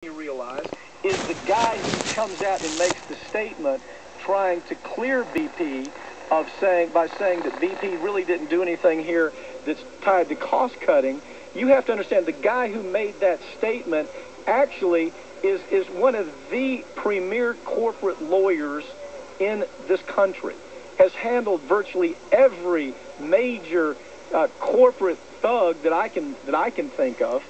you realize is the guy who comes out and makes the statement trying to clear BP by saying that BP really didn't do anything here that's tied to cost cutting. You have to understand the guy who made that statement actually is one of the premier corporate lawyers in this country, has handled virtually every major corporate thug that I can think of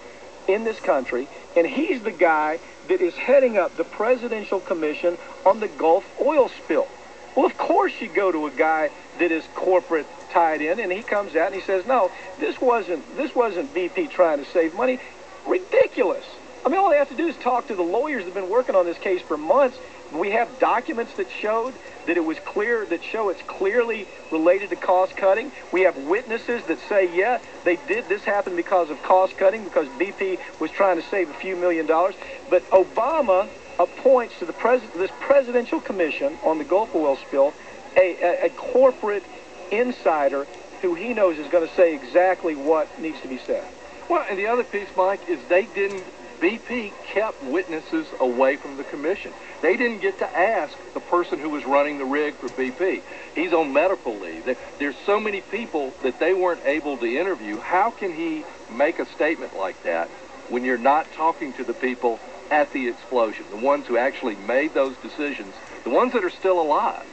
in this country, and he's the guy that is heading up the Presidential Commission on the Gulf oil spill. Well, of course you go to a guy that is corporate tied in, and he comes out and he says, no, this wasn't BP trying to save money. Ridiculous. I mean, all they have to do is talk to the lawyers that have been working on this case for months. We have documents that showed that it was clear, that show it's clearly related to cost cutting. We have witnesses that say, yeah, this happened because of cost cutting, because BP was trying to save a few $1 million. But Obama appoints to this Presidential Commission on the Gulf oil spill a corporate insider who he knows is going to say exactly what needs to be said. Well, and the other piece, Mike, is BP kept witnesses away from the commission. They didn't get to ask the person who was running the rig for BP. He's on medical leave. There's so many people that they weren't able to interview. How can he make a statement like that when you're not talking to the people at the explosion, the ones who actually made those decisions, the ones that are still alive?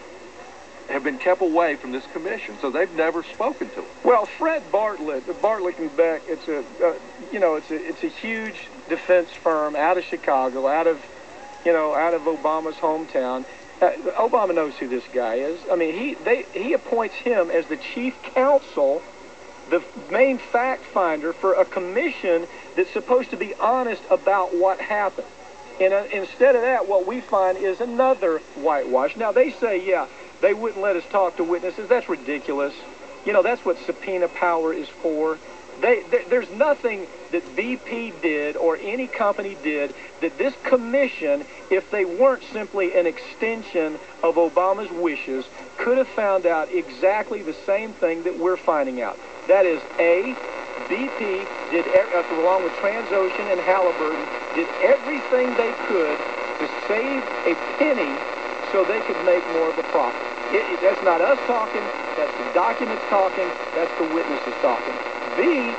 Have been kept away from this commission, so they've never spoken to him. Well, Fred Bartlett and Beck, it's a huge defense firm out of Chicago, out of Obama's hometown. Obama knows who this guy is. I mean, he appoints him as the chief counsel, the main fact finder for a commission that's supposed to be honest about what happened. And instead of that, what we find is another whitewash. Now, they say, yeah, they wouldn't let us talk to witnesses. That's ridiculous. You know, that's what subpoena power is for. There's nothing that BP did or any company did that this commission, if they weren't simply an extension of Obama's wishes, could have found out exactly the same thing that we're finding out. That is, A, BP did, along with Transocean and Halliburton, did everything they could to save a penny so they could make more of a profit. That's not us talking. That's the documents talking. That's the witnesses talking. B,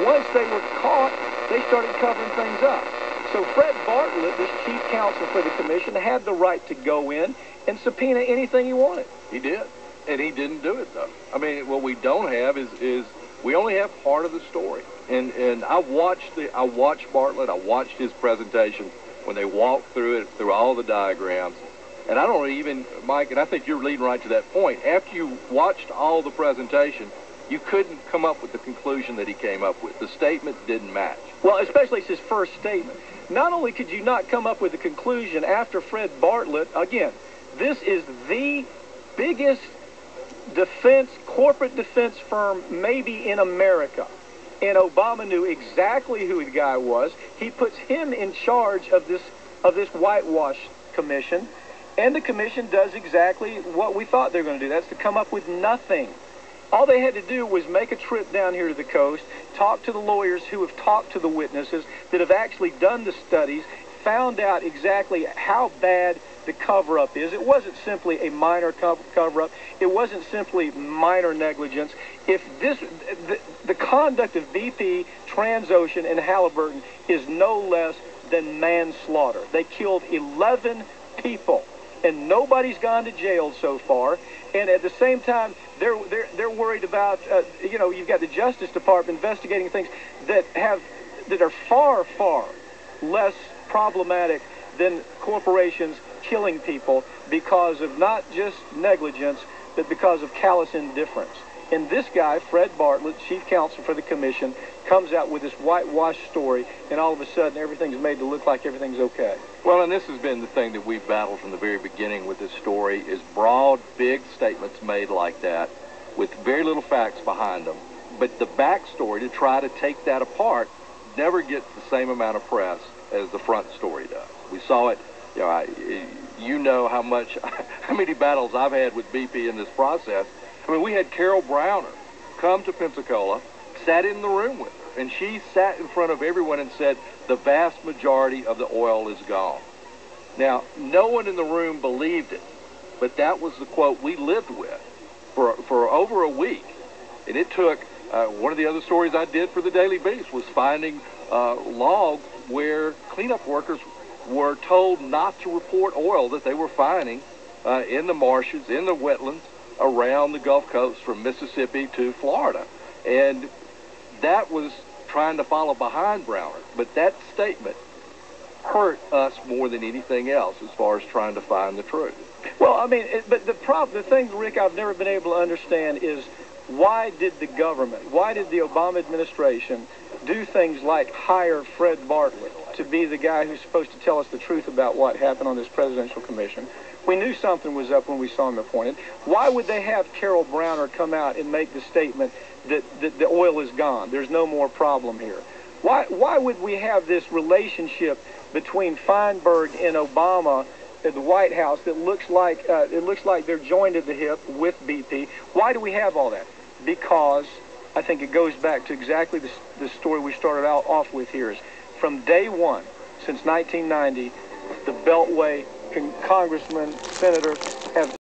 once they were caught, they started covering things up. So Fred Bartlett, this chief counsel for the commission, had the right to go in and subpoena anything he wanted. He did, and he didn't do it, though. I mean, what we don't have is we only have part of the story. And I watched Bartlett. I watched his presentation when they walked through it, through all the diagrams. And I don't even, Mike, and I think you're leading right to that point. After you watched all the presentation, you couldn't come up with the conclusion that he came up with. The statement didn't match. Well, especially his first statement. Not only could you not come up with a conclusion after Fred Bartlett, again, this is the biggest corporate defense firm maybe in America. And Obama knew exactly who the guy was. He puts him in charge of this whitewash commission. And the commission does exactly what we thought they were going to do. That's to come up with nothing. All they had to do was make a trip down here to the coast, talk to the lawyers who have talked to the witnesses that have actually done the studies, found out exactly how bad the cover-up is. It wasn't simply a minor cover-up. It wasn't simply minor negligence. If the conduct of BP, Transocean, and Halliburton is no less than manslaughter. They killed 11 people. And nobody's gone to jail so far. And at the same time, they're worried about, you've got the Justice Department investigating things that are far, far less problematic than corporations killing people because of not just negligence, but because of callous indifference. And this guy, Fred Bartlett, chief counsel for the commission, comes out with this whitewash story, and all of a sudden everything's made to look like everything's okay. Well, and this has been the thing that we've battled from the very beginning with this story, is broad, big statements made like that with very little facts behind them. But the backstory, to try to take that apart, never gets the same amount of press as the front story does. We saw it, you know how many battles I've had with BP in this process. I mean, we had Carol Browner come to Pensacola, sat in the room with her. and she sat in front of everyone and said, the vast majority of the oil is gone. Now, no one in the room believed it, but that was the quote we lived with for over a week. And it took, one of the other stories I did for the Daily Beast was finding logs where cleanup workers were told not to report oil that they were finding in the marshes, in the wetlands, around the Gulf Coast from Mississippi to Florida. And that was trying to follow behind Browner. But that statement hurt us more than anything else as far as trying to find the truth. Well, I mean, but the thing, Rick, I've never been able to understand is why did the government, why did the Obama administration do things like hire Fred Bartlett to be the guy who's supposed to tell us the truth about what happened on this presidential commission? We knew something was up when we saw him appointed. Why would they have Carol Browner come out and make the statement that the oil is gone? There's no more problem here. Why would we have this relationship between Feinberg and Obama at the White House that looks like they're joined at the hip with BP? Why do we have all that? Because I think it goes back to exactly the story we started out off with here. Is from day one, since 1990, the Beltway congressmen, senators have